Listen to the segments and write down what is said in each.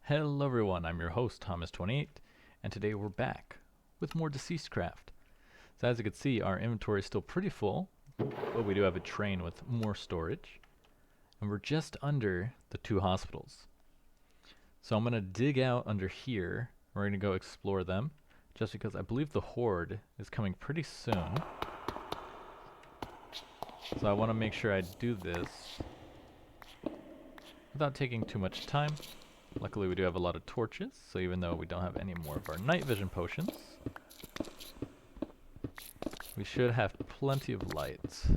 Hello everyone, I'm your host Thomas28, and today we're back with more DeceasedCraft. So as you can see, our inventory is still pretty full, but we do have a train with more storage, and we're just under the 2 hospitals. So I'm going to dig out under here, we're going to go explore them, just because I believe the horde is coming pretty soon. So I want to make sure I do this without taking too much time. Luckily we do have a lot of torches, so even though we don't have any more of our night vision potions, we should have plenty of lights.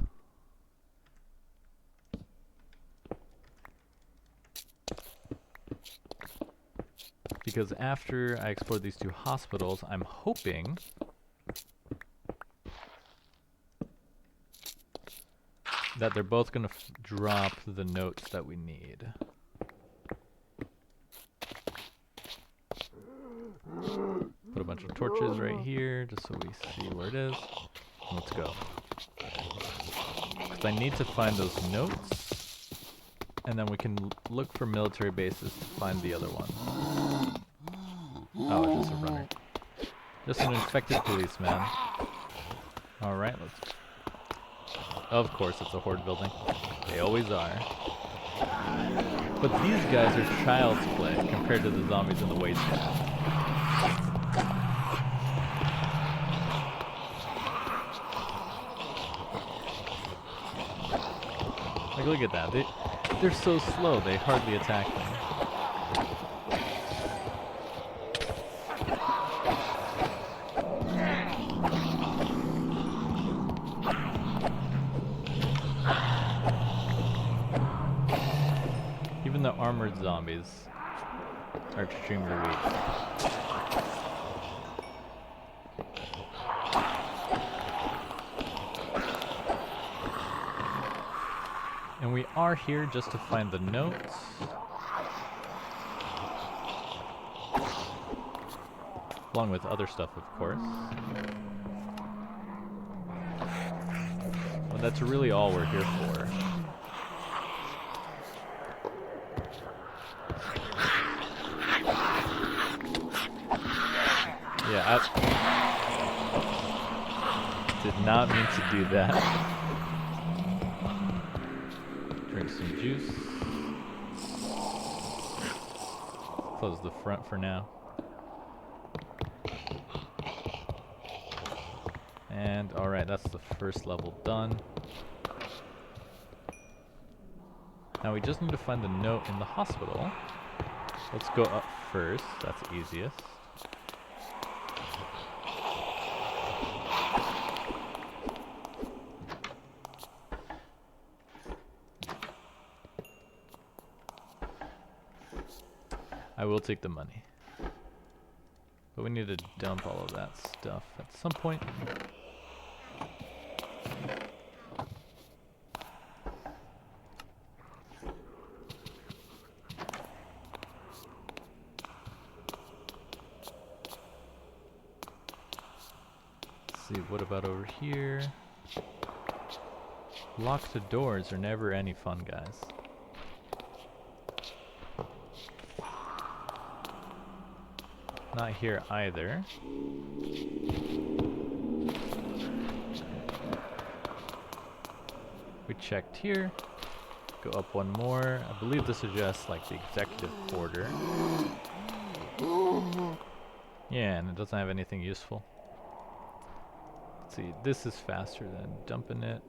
Because after I explore these 2 hospitals, I'm hoping that they're both going to drop the notes that we need. Put a bunch of torches right here, just so we see where it is. Let's go. 'Cause I need to find those notes, and then we can look for military bases to find the other one. Oh, it's just a runner. Just an infected policeman. Alright, let's... Of course it's a horde building. They always are. But these guys are child's play compared to the zombies in the wasteland. Like, look at that. They're so slow, they hardly attack me. Even the armored zombies are extremely weak. And we are here just to find the notes. Along with other stuff, of course. But that's really all we're here for. Yeah, I did not mean to do that. Drink some juice. Close the front for now. And alright, that's the first level done. Now we just need to find the note in the hospital. Let's go up first, that's easiest. I will take the money. But we need to dump all of that stuff at some point. Let's see, what about over here? Locked doors are never any fun, guys. Not here either. We checked here. Go up one more. I believe this is just like the executive order. Yeah, and it doesn't have anything useful. Let's see, this is faster than dumping it.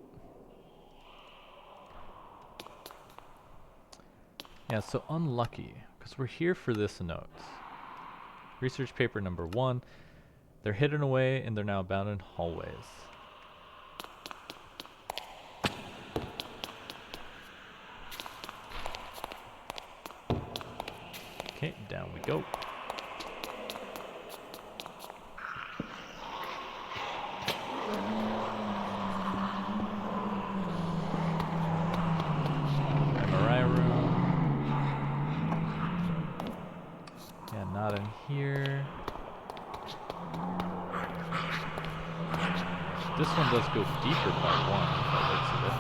Yeah, so unlucky, because we're here for this note. Research paper number 1. They're hidden away and they're now abandoned hallways. Okay, down we go. MRI room. Yeah, not in here. This one does go deeper by 1 by the looks of it.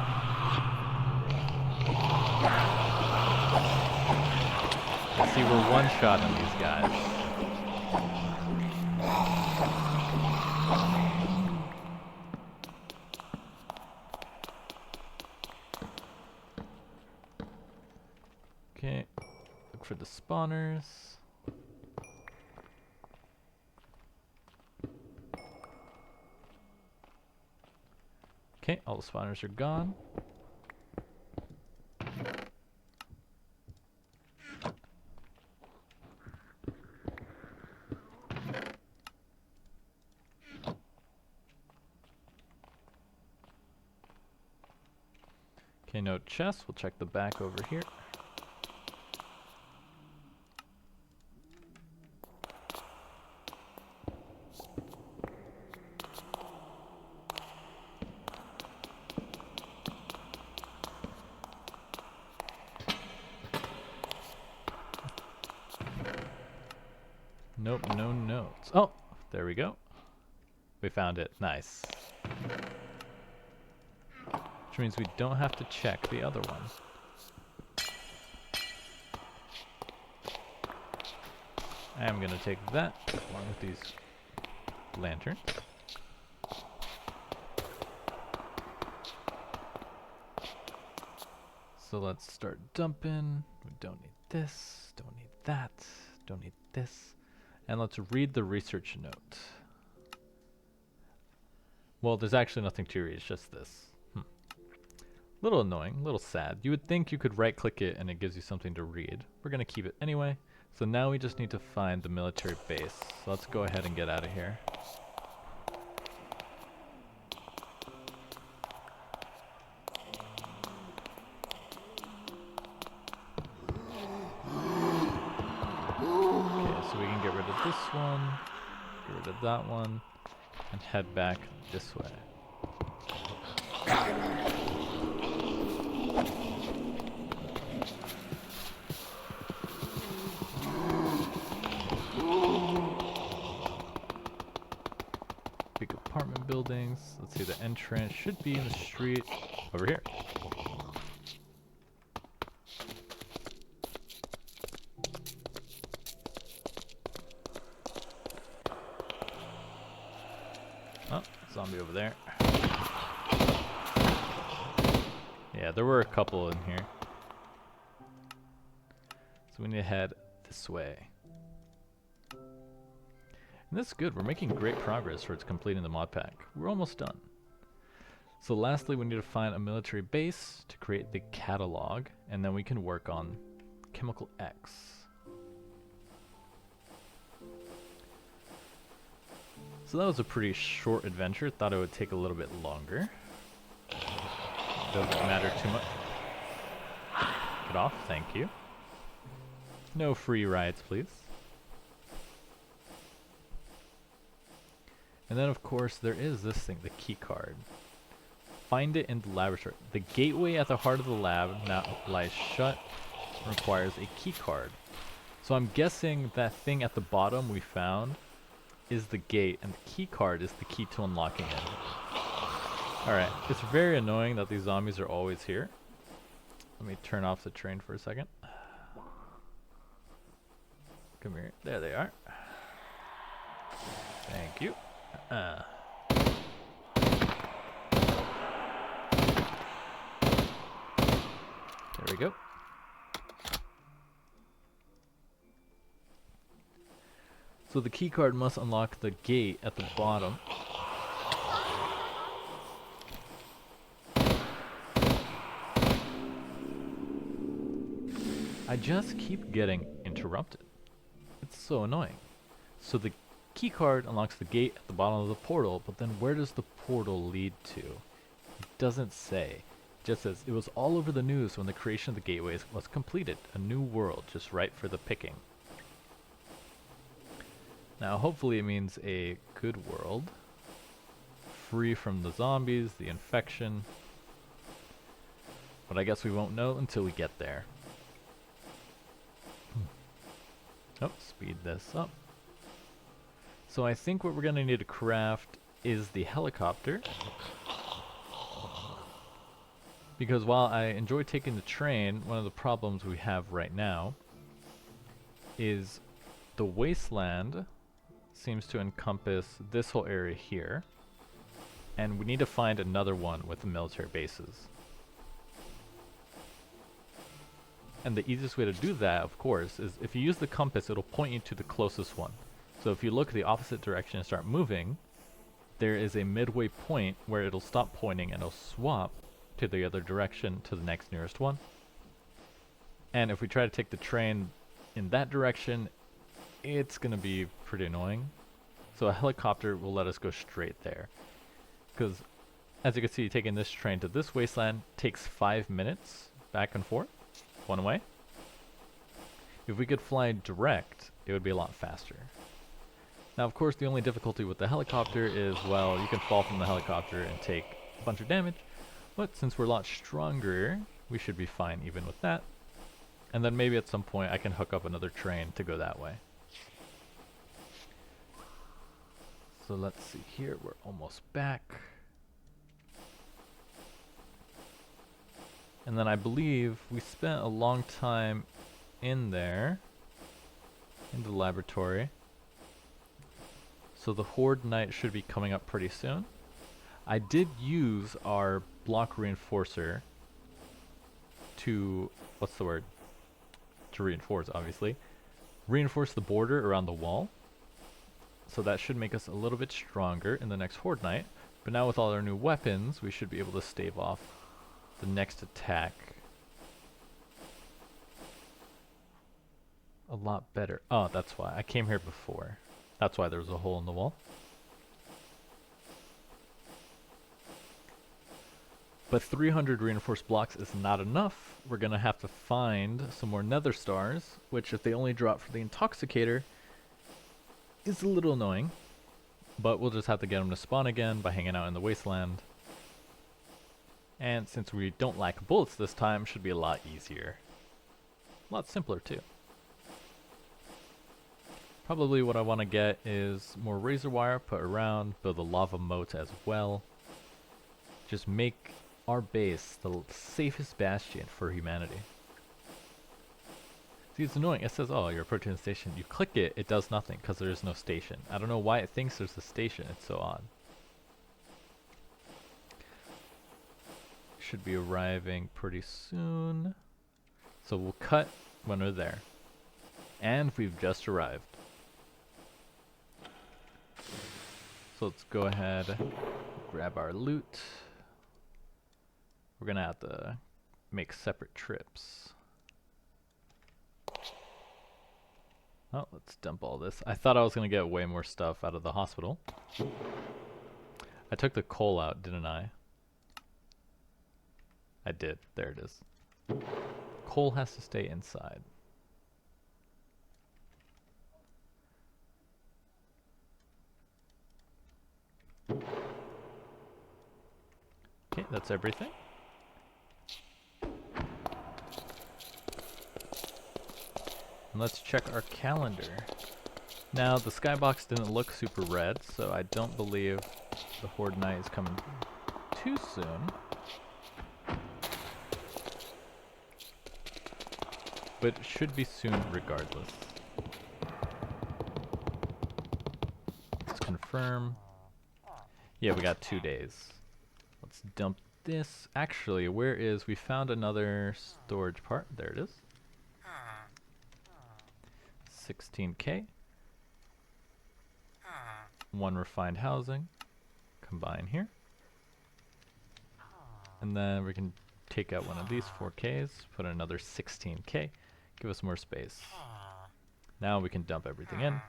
See, we're one-shotting these guys. Okay, look for the spawners. Okay, all the spawners are gone. Okay, no chest. We'll check the back over here. Nope, no notes. Oh, there we go. We found it. Nice. Which means we don't have to check the other one. I am going to take that along with these lanterns. So let's start dumping. We don't need this, don't need that, don't need this. And let's read the research note. Well, there's actually nothing to read, it's just this. Little annoying, little sad. You would think you could right click it and it gives you something to read. We're gonna keep it anyway. So now we just need to find the military base. So let's go ahead and get out of here. Okay, so we can get rid of this one, get rid of that one, and head back this way. Big apartment buildings. Let's see, the entrance should be in the street over here. Oh, zombie over there. Yeah, there were a couple in here. So we need to head this way. And this is good. We're making great progress towards completing the mod pack. We're almost done. So lastly, we need to find a military base to create the catalog, and then we can work on Chemical X. So that was a pretty short adventure. Thought it would take a little bit longer. Doesn't matter too much. Get off, thank you. No free rides, please. And then of course there is this thing, the key card. Find it in the laboratory. The gateway at the heart of the lab now lies shut and requires a key card. So I'm guessing that thing at the bottom we found is the gate, and the key card is the key to unlocking it. Alright, it's very annoying that these zombies are always here. Let me turn off the train for a second. Come here. There they are. Thank you. There we go. So the key card must unlock the gate at the bottom. I just keep getting interrupted. It's so annoying. So the key card unlocks the gate at the bottom of the portal, but then where does the portal lead to? It doesn't say. It just says it was all over the news when the creation of the gateways was completed. A new world just right for the picking. Now hopefully it means a good world. Free from the zombies, the infection. But I guess we won't know until we get there. Oh, speed this up. So I think what we're going to need to craft is the helicopter. Because while I enjoy taking the train, one of the problems we have right now is the wasteland seems to encompass this whole area here, and we need to find another one with the military bases. And the easiest way to do that, of course, is if you use the compass, it'll point you to the closest one. So if you look the opposite direction and start moving, there is a midway point where it'll stop pointing and it'll swap to the other direction to the next nearest one. And if we try to take the train in that direction, it's going to be pretty annoying. So a helicopter will let us go straight there. Because as you can see, taking this train to this wasteland takes 5 minutes back and forth, one way. If we could fly direct, it would be a lot faster. Now, of course, the only difficulty with the helicopter is, well, you can fall from the helicopter and take a bunch of damage. But since we're a lot stronger, we should be fine even with that. And then maybe at some point I can hook up another train to go that way. So let's see here, we're almost back. And then I believe we spent a long time in there, in the laboratory. So the Horde Knight should be coming up pretty soon. I did use our block reinforcer to, what's the word? To reinforce, obviously. Reinforce the border around the wall. So that should make us a little bit stronger in the next Horde Knight. But now with all our new weapons, we should be able to stave off the next attack a lot better. Oh, that's why. I came here before. That's why there was a hole in the wall. But 300 reinforced blocks is not enough. We're going to have to find some more nether stars, which if they only drop for the intoxicator, is a little annoying. But we'll just have to get them to spawn again by hanging out in the wasteland. And since we don't lack bullets this time, should be a lot easier. A lot simpler too. Probably what I want to get is more razor wire put around, build a lava moat as well. Just make our base the safest bastion for humanity. See, it's annoying. It says, oh, you're approaching the station. You click it, it does nothing because there is no station. I don't know why it thinks there's a station. It's so odd. Should be arriving pretty soon. So we'll cut when we're there. And we've just arrived. So let's go ahead, grab our loot. We're gonna have to make separate trips. Oh, let's dump all this. I thought I was gonna get way more stuff out of the hospital. I took the coal out, didn't I? I did. There it is. Coal has to stay inside. Okay, that's everything. And let's check our calendar. Now, the skybox didn't look super red, so I don't believe the Horde Knight is coming too soon. But it should be soon regardless. Let's confirm. Yeah, we got 2 days. Let's dump this. Actually, where is... We found another storage part. There it is. 16K. 1 refined housing. Combine here. And then we can take out one of these 4Ks, put another 16K. Give us more space. Now we can dump everything in.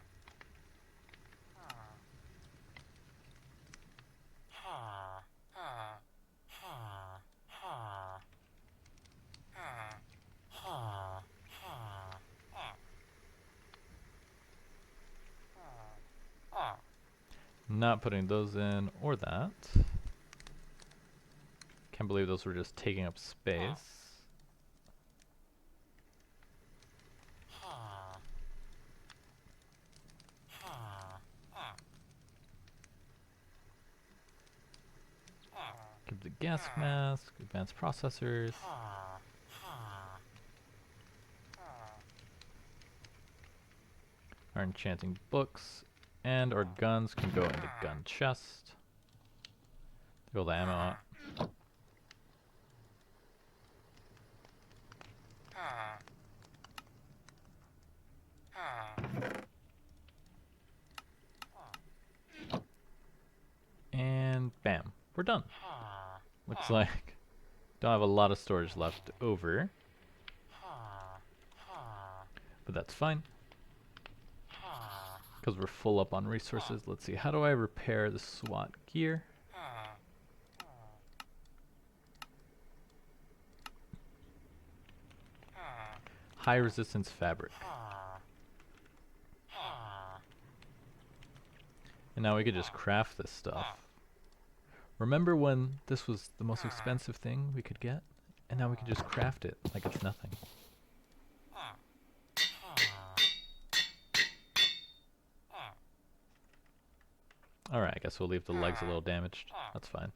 Not putting those in or that. Can't believe those were just taking up space. Give the gas mask, advanced processors. Our enchanting books and our guns can go in the gun chest. Take all the ammo out. And bam, we're done. Looks like don't have a lot of storage left over, but that's fine because we're full up on resources. Let's see, how do I repair the SWAT gear? High resistance fabric. And now we could just craft this stuff. Remember when this was the most expensive thing we could get? And now we can just craft it like it's nothing. Alright, I guess we'll leave the legs a little damaged. That's fine.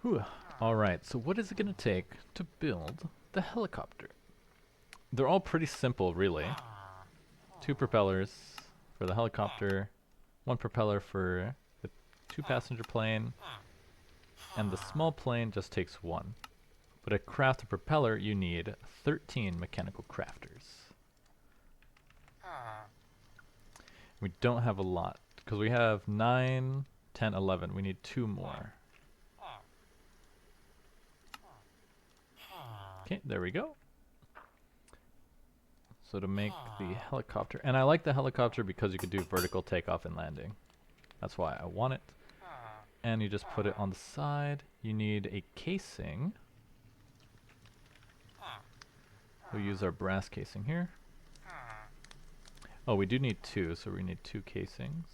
Whew. Alright, so what is it going to take to build the helicopter? They're all pretty simple, really. 2 propellers for the helicopter, 1 propeller for the 2-passenger plane, and the small plane just takes 1. But to craft a propeller, you need 13 mechanical crafters. We don't have a lot, because we have 9, 10, 11. We need 2 more. Okay, there we go. So to make the helicopter, and I like the helicopter because you could do vertical takeoff and landing. That's why I want it. And you just put it on the side. You need a casing. We'll use our brass casing here. Oh, we do need 2, so we need 2 casings.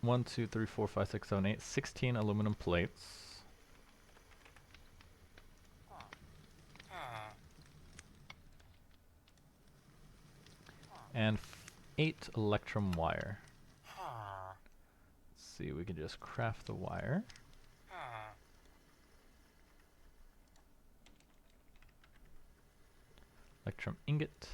One, 2, 3, 4, 5, 6, 7, 8. 16 aluminum plates. And 8 electrum wire. Let's see, we can just craft the wire. Electrum ingot.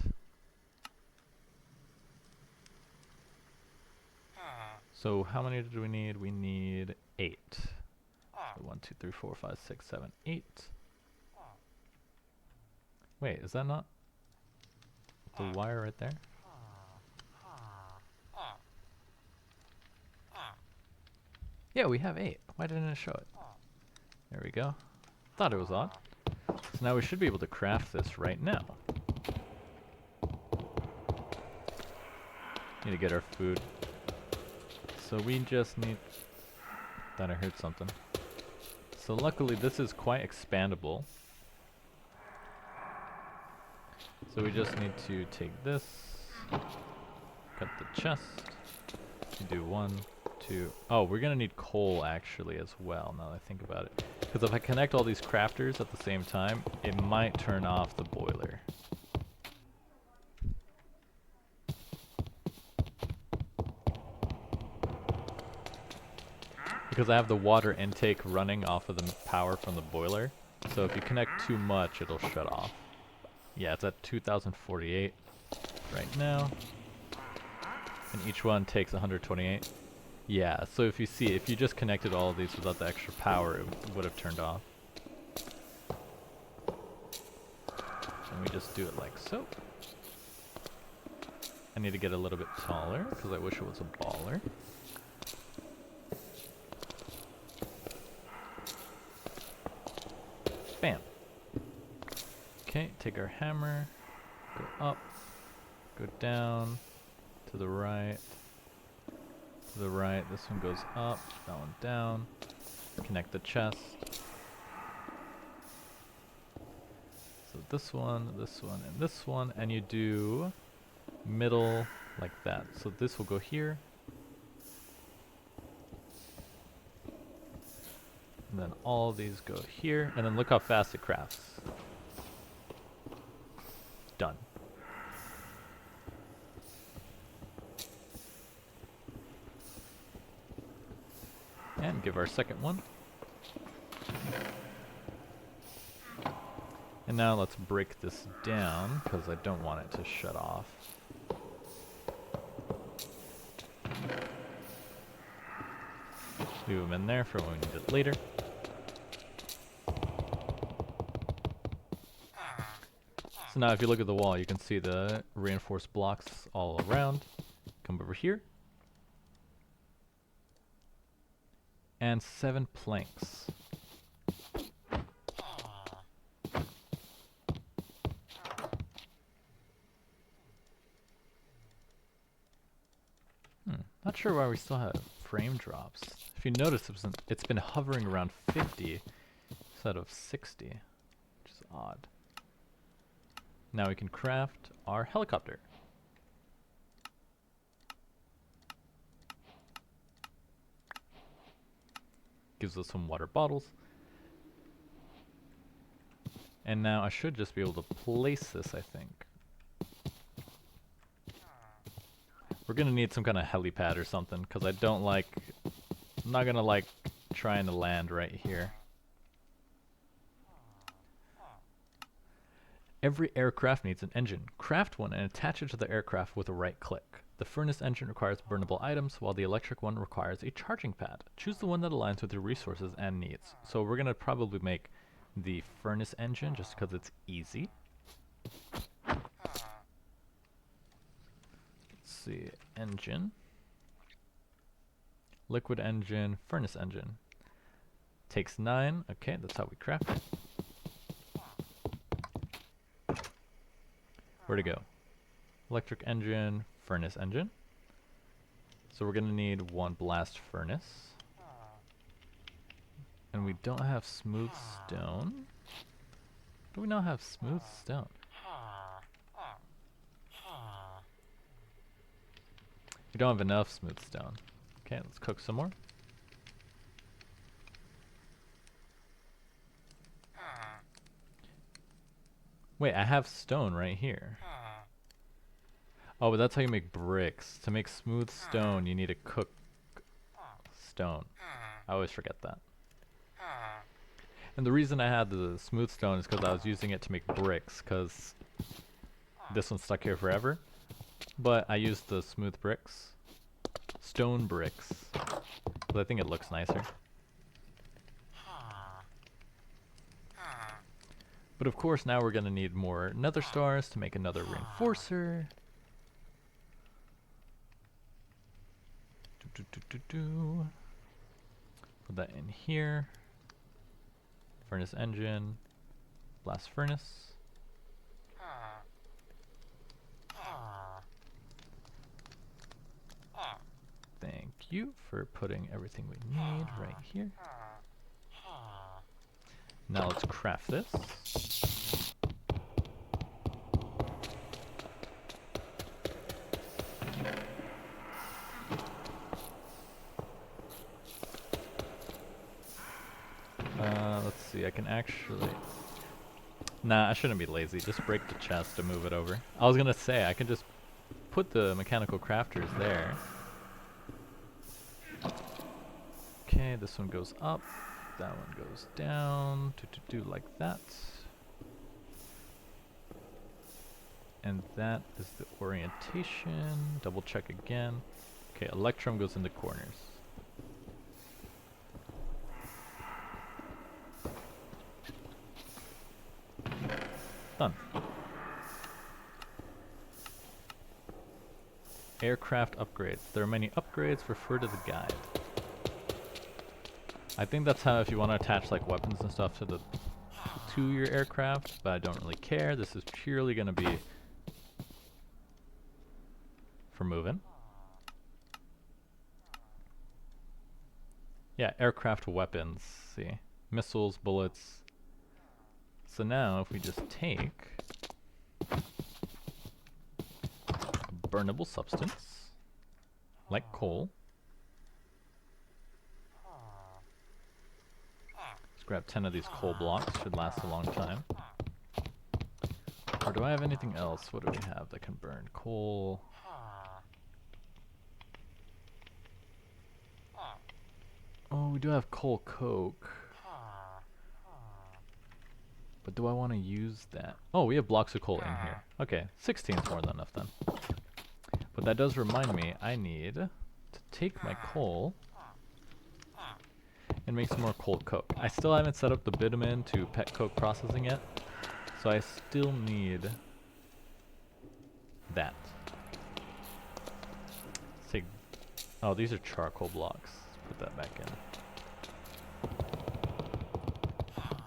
So how many do we need? We need 8. So 1, 2, 3, 4, 5, 6, 7, 8. Wait, is that not the wire right there? Yeah, we have 8. Why didn't it show it? There we go. Thought it was odd. So now we should be able to craft this right now. Need to get our food. So we just need... Thought I heard something. So luckily this is quite expandable. So we just need to take this, cut the chest, you do 1, 2... Oh, we're gonna need coal actually as well, now that I think about it. Because if I connect all these crafters at the same time, it might turn off the boiler. Because I have the water intake running off of the power from the boiler. So if you connect too much, it'll shut off. Yeah, it's at 2048 right now. And each one takes 128. Yeah, so if you see, if you just connected all of these without the extra power, it would have turned off. And we just do it like so. I need to get a little bit taller, because I wish it was a baller. Bam. Okay, take our hammer, go up, go down, to the right, this one goes up, that one down, connect the chest. So this one, and this one, and you do middle like that. So this will go here. And then all these go here, and then look how fast it crafts. Done. And give our second one. And now let's break this down, because I don't want it to shut off. Leave them in there for when we need it later. So now if you look at the wall, you can see the reinforced blocks all around. Come over here. And 7 planks. Not sure why we still have frame drops. If you notice, it's been hovering around 50 instead of 60, which is odd. Now we can craft our helicopter. Gives us some water bottles. And now I should just be able to place this, I think. We're gonna need some kind of helipad or something, because I'm not gonna like trying to land right here. Every aircraft needs an engine. Craft one and attach it to the aircraft with a right click. The furnace engine requires burnable items, while the electric one requires a charging pad. Choose the one that aligns with your resources and needs. So we're gonna probably make the furnace engine just because it's easy. See, engine, liquid engine, furnace engine. Takes 9. Okay, that's how we craft it. Where'd it go? Electric engine, furnace engine. So we're gonna need 1 blast furnace. And we don't have smooth stone. Do we not have smooth stone? We don't have enough smooth stone. Okay, let's cook some more. Wait, I have stone right here. Oh, but that's how you make bricks. To make smooth stone, you need to cook stone. I always forget that. And the reason I had the smooth stone is because I was using it to make bricks, because this one's stuck here forever. But I used the smooth bricks. Stone bricks. Because I think it looks nicer. But of course now we're going to need more nether stars to make another reinforcer. Put that in here. Furnace engine. Blast furnace. Thank you for putting everything we need right here. Now let's craft this. Let's see, I can actually... Nah, I shouldn't be lazy. Just break the chest to move it over. I was gonna say, I can just put the mechanical crafters there. Okay, this one goes up. That one goes down. Like that. And that is the orientation. Double check again. Okay, electrum goes in the corners. Done. Aircraft upgrades. There are many upgrades. Refer to the guide. I think that's how if you want to attach like weapons and stuff to your aircraft, but I don't really care. This is purely going to be for moving. Yeah, aircraft weapons. See, missiles, bullets. So now if we just take a burnable substance, like coal. Let's grab 10 of these coal blocks, should last a long time. Or do I have anything else? What do we have that can burn? Coal. Oh, we do have coal coke. But do I want to use that? Oh, we have blocks of coal in here. Okay, 16 is more than enough then. But that does remind me, I need to take my coal and make some more coal coke. I still haven't set up the bitumen to pet coke processing yet, so I still need that. Let's take, oh, these are charcoal blocks. Put that back in.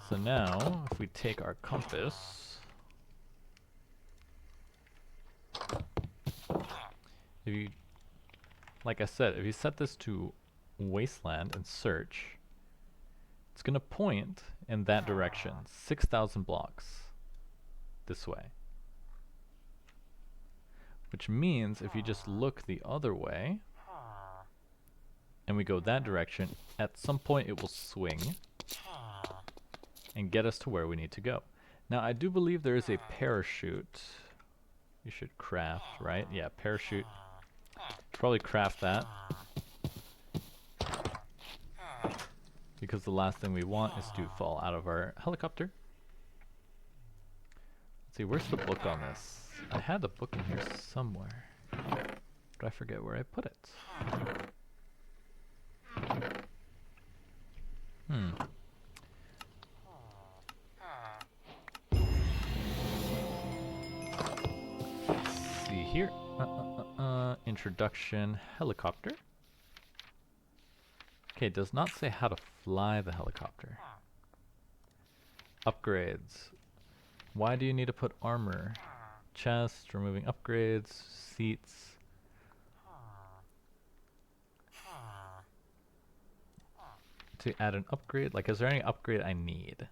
So now, if we take our compass, if you, like I said, if you set this to wasteland and search, it's going to point in that direction, 6,000 blocks this way. Which means if you just look the other way, and we go that direction, at some point it will swing and get us to where we need to go. Now I do believe there is a parachute you should craft, right? Yeah, parachute. Probably craft that. Because the last thing we want is to fall out of our helicopter. Let's see, where's the book on this? I had the book in here somewhere, but I forget where I put it. Let's see here. Introduction, helicopter. Okay, it does not say how to fly the helicopter. Upgrades. Why do you need to put armor? Chest, removing upgrades, seats. To add an upgrade? Like, is there any upgrade I need?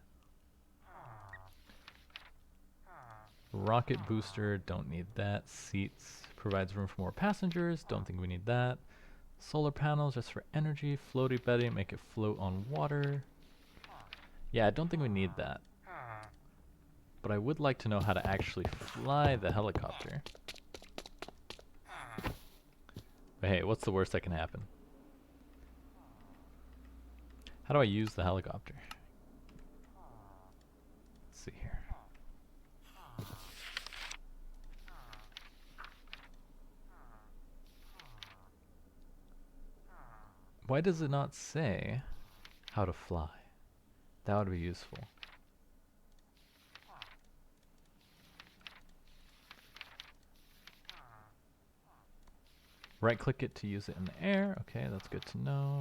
Rocket booster, don't need that. Seats, provides room for more passengers, don't think we need that. Solar panels, just for energy. Floaty bedding, make it float on water. Yeah, I don't think we need that. But I would like to know how to actually fly the helicopter. But hey, what's the worst that can happen? How do I use the helicopter? Let's see here. Why does it not say how to fly? That would be useful. Right click it to use it in the air. Okay, that's good to know.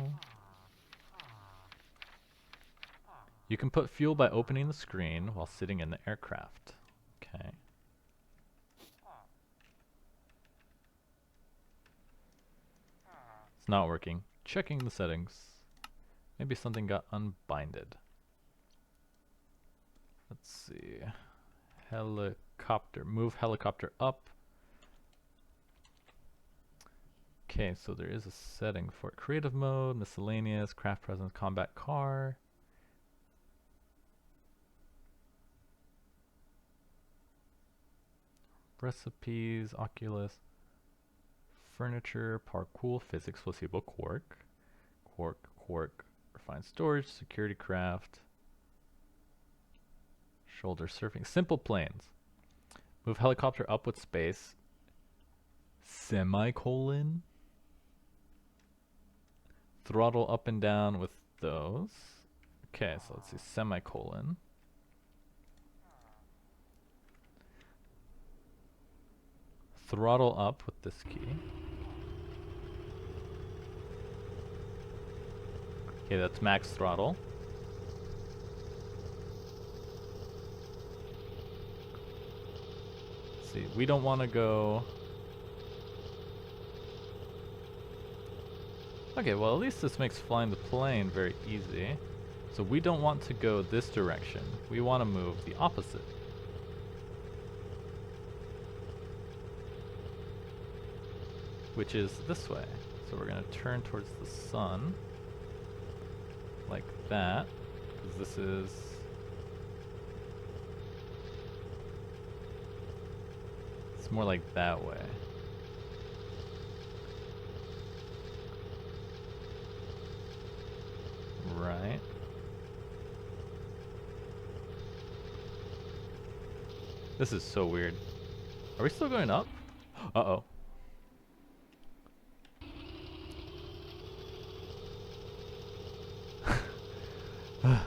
You can put fuel by opening the screen while sitting in the aircraft. Okay. It's not working. Checking the settings. Maybe something got unbinded. Let's see. Helicopter. Move helicopter up. Okay, so there is a setting for creative mode, miscellaneous, craft presence, combat car. Recipes, Oculus, furniture, parkour, physics, placebo, quark, refined storage, security craft, shoulder surfing, simple planes. Move helicopter up with space, semicolon. Throttle up and down with those. Okay, so let's see, semicolon. Throttle up with this key. Okay, that's max throttle. Let's see, we don't want to go... Okay, well at least this makes flying the plane very easy. So we don't want to go this direction. We want to move the opposite. Which is this way. So we're going to turn towards the sun. Like that. Because this is... It's more like that way. Right. This is so weird. Are we still going up? Uh-oh.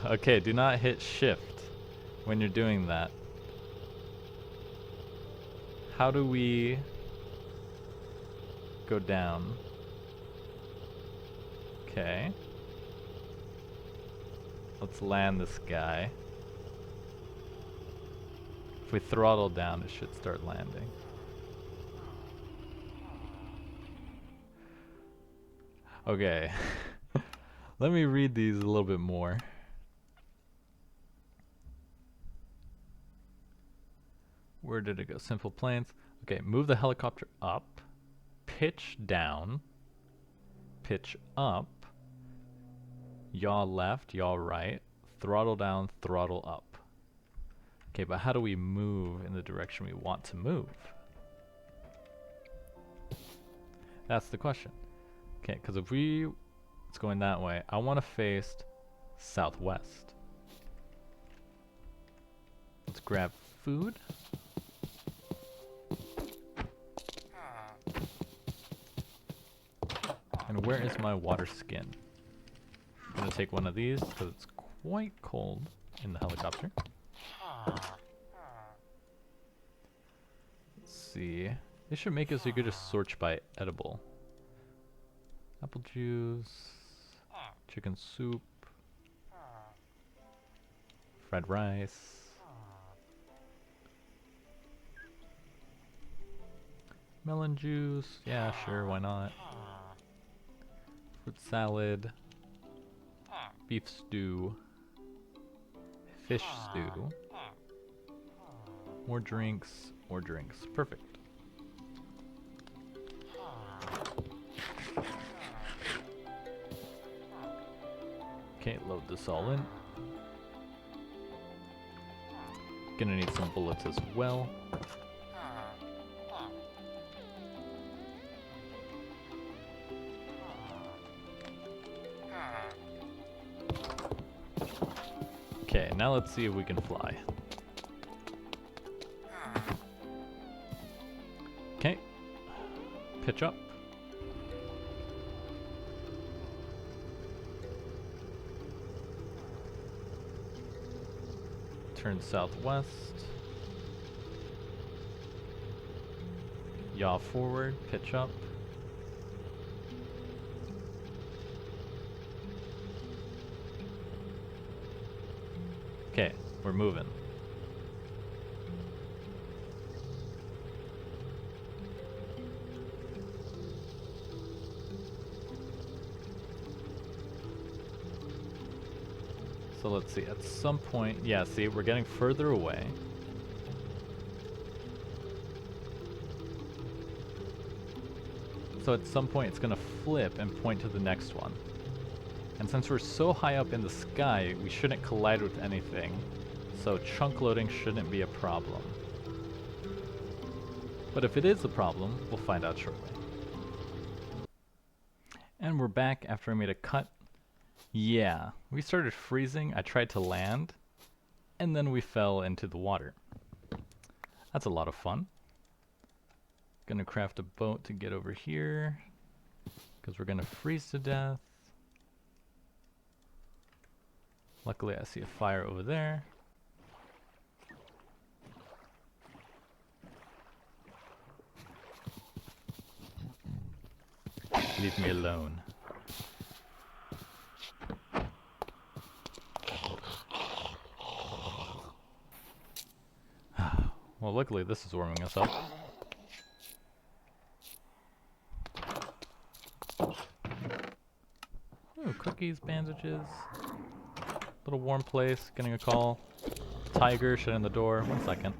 Okay, do not hit shift when you're doing that. How do we go down? Okay. Let's land this guy. If we throttle down, it should start landing. Okay. Let me read these a little bit more. Where did it go? Simple planes. Okay, move the helicopter up. Pitch down. Pitch up. Yaw left, yaw right. Throttle down, throttle up. Okay, but how do we move in the direction we want to move? That's the question. Okay, because if it's going that way, I want to face southwest. Let's grab food. And where is my water skin? I'm going to take one of these because it's quite cold in the helicopter. Let's see. They should make it so you could just search by edible. Apple juice, chicken soup, fried rice, melon juice, yeah, sure, why not? Fruit salad, beef stew, fish stew, more drinks, perfect. Okay, load this all in. Gonna need some bullets as well. Okay, now let's see if we can fly. Okay, pitch up. Turn southwest. Yaw forward, pitch up. Okay, we're moving. So let's see, at some point, yeah, see, we're getting further away. So at some point it's gonna flip and point to the next one. And since we're so high up in the sky, we shouldn't collide with anything. So chunk loading shouldn't be a problem. But if it is a problem, we'll find out shortly. And we're back after I made a cut. Yeah, we started freezing, I tried to land, and then we fell into the water. That's a lot of fun. Gonna craft a boat to get over here, because we're gonna freeze to death. Luckily I see a fire over there. Leave me alone. Well, luckily this is warming us up. Ooh, cookies, bandages. Little warm place, getting a call. Tiger shutting the door. 1 second.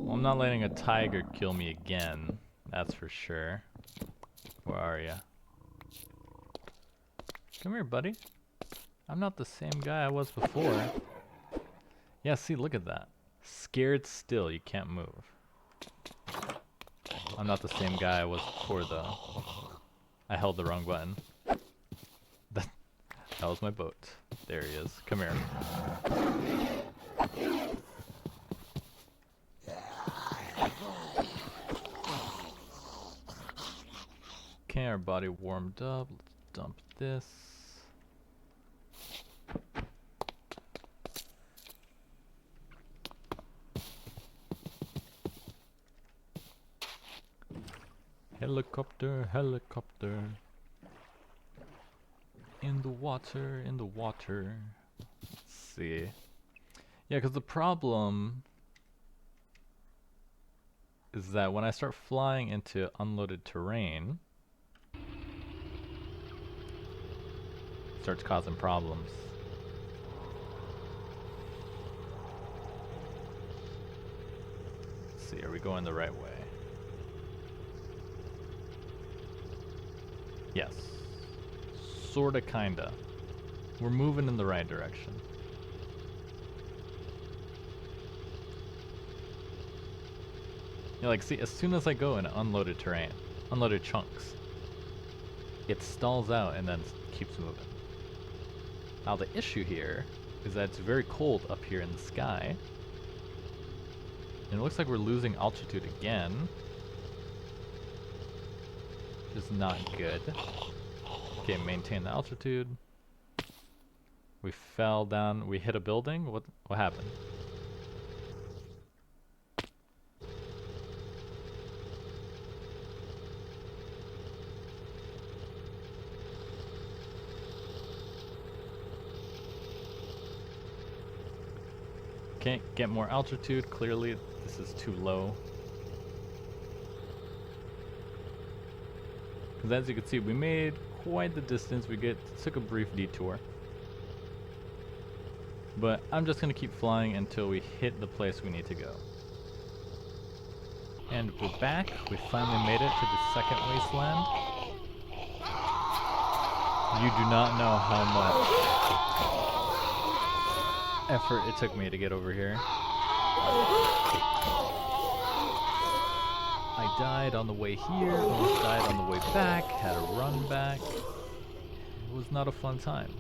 Well, I'm not letting a tiger kill me again. That's for sure. Where are ya? Come here, buddy. I'm not the same guy I was before. Yeah, see, look at that. Scared still, you can't move. I'm not the same guy I was before, though. I held the wrong button. That was my boat. There he is. Come here. Okay, our body warmed up. Let's dump this. Helicopter, helicopter. In the water, in the water. Let's see. Yeah, because the problem is that when I start flying into unloaded terrain, it starts causing problems. Let's see, are we going the right way? Yes. Sorta, kinda. We're moving in the right direction. Yeah, like, see, as soon as I go in unloaded terrain, unloaded chunks, it stalls out and then keeps moving. Now the issue here is that it's very cold up here in the sky. And it looks like we're losing altitude again. Which is not good. Okay, maintain the altitude. We fell down, we hit a building? What happened? Can't get more altitude, clearly this is too low. Because as you can see, we made quite the distance. We took a brief detour. But I'm just going to keep flying until we hit the place we need to go. And we're back. We finally made it to the second wasteland. You do not know how much effort it took me to get over here. I died on the way here, almost died on the way back, had to run back. It was not a fun time.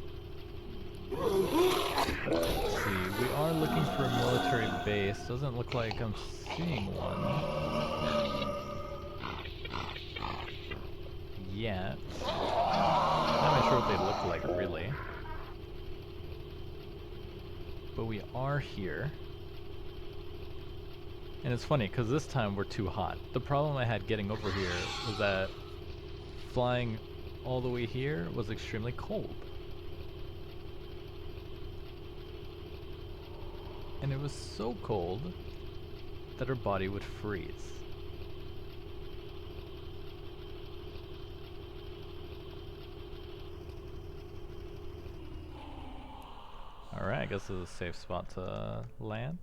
Let's see, we are looking for a military base. Doesn't look like I'm seeing one yet. Not even sure what they look like, really. But we are here. And it's funny, because this time we're too hot. The problem I had getting over here was that flying all the way here was extremely cold. And it was so cold that our body would freeze. Alright, I guess this is a safe spot to land.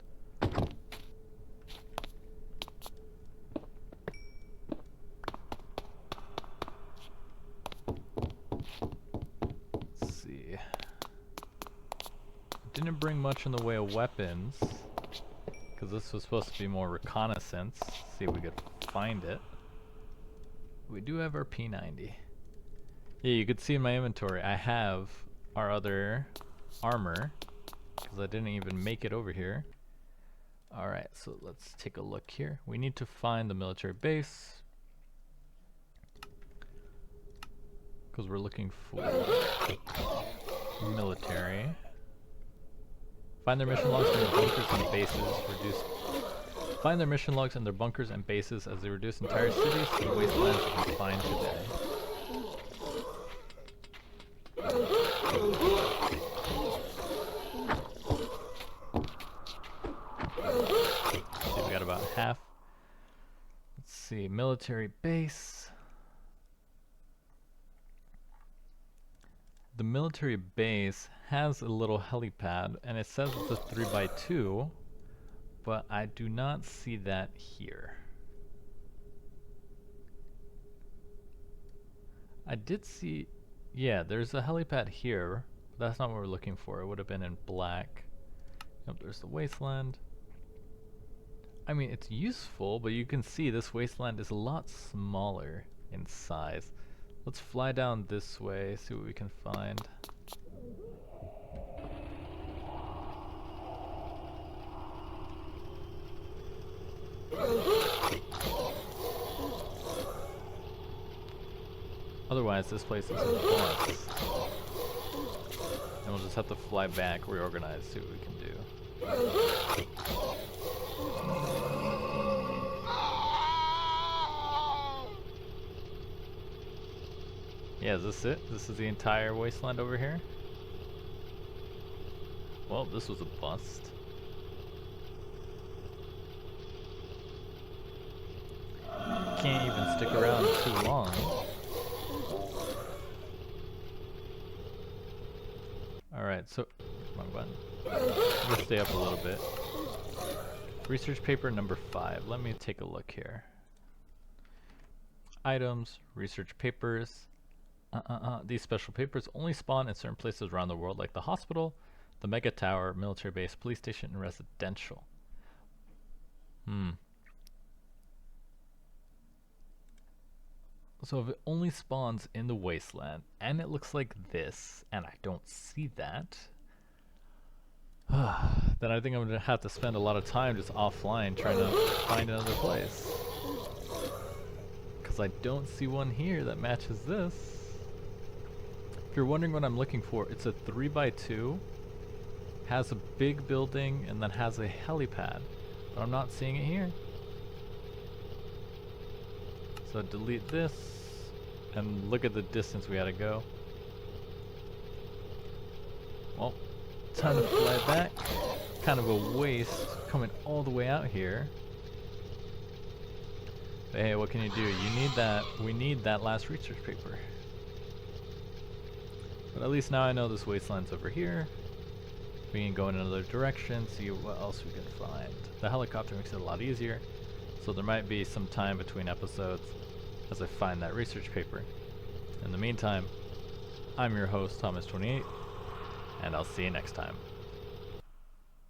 Let's see. Didn't bring much in the way of weapons, because this was supposed to be more reconnaissance. See if we could find it. We do have our P90. Yeah, you could see in my inventory I have our other armor, because I didn't even make it over here. Alright, so let's take a look here. We need to find the military base, because we're looking for military. Find their mission logs in their bunkers and bases. Find their mission logs in their bunkers and bases as they reduce entire cities to the wastelands you can find today. See, we got about half. Let's see, military base. The military base has a little helipad, and it says it's a 3x2, but I do not see that here. I did see, yeah, there's a helipad here, but that's not what we're looking for. It would have been in black. Yep, there's the wasteland. I mean, it's useful, but you can see this wasteland is a lot smaller in size. Let's fly down this way, see what we can find. Otherwise, this place is a bust. And we'll just have to fly back, reorganize, see what we can do. Yeah, is this it? This is the entire wasteland over here? Well, this was a bust. Can't even stick around too long. Alright, so... wrong button. I'm gonna stay up a little bit. Research paper number 5. Let me take a look here. Items, research papers. These special papers only spawn in certain places around the world, like the hospital, the mega tower, military base, police station, and residential. So if it only spawns in the wasteland, and it looks like this, and I don't see that, then I think I'm gonna have to spend a lot of time just offline trying to find another place. Because I don't see one here that matches this. If you're wondering what I'm looking for, it's a 3x2, has a big building, and then has a helipad. But I'm not seeing it here. So delete this, and look at the distance we had to go. Well, time to fly back. Kind of a waste coming all the way out here. But hey, what can you do? You need that. We need that last research paper. But at least now I know this wasteland's over here. We can go in another direction, see what else we can find. The helicopter makes it a lot easier, so there might be some time between episodes as I find that research paper. In the meantime, I'm your host, Thomas28, and I'll see you next time.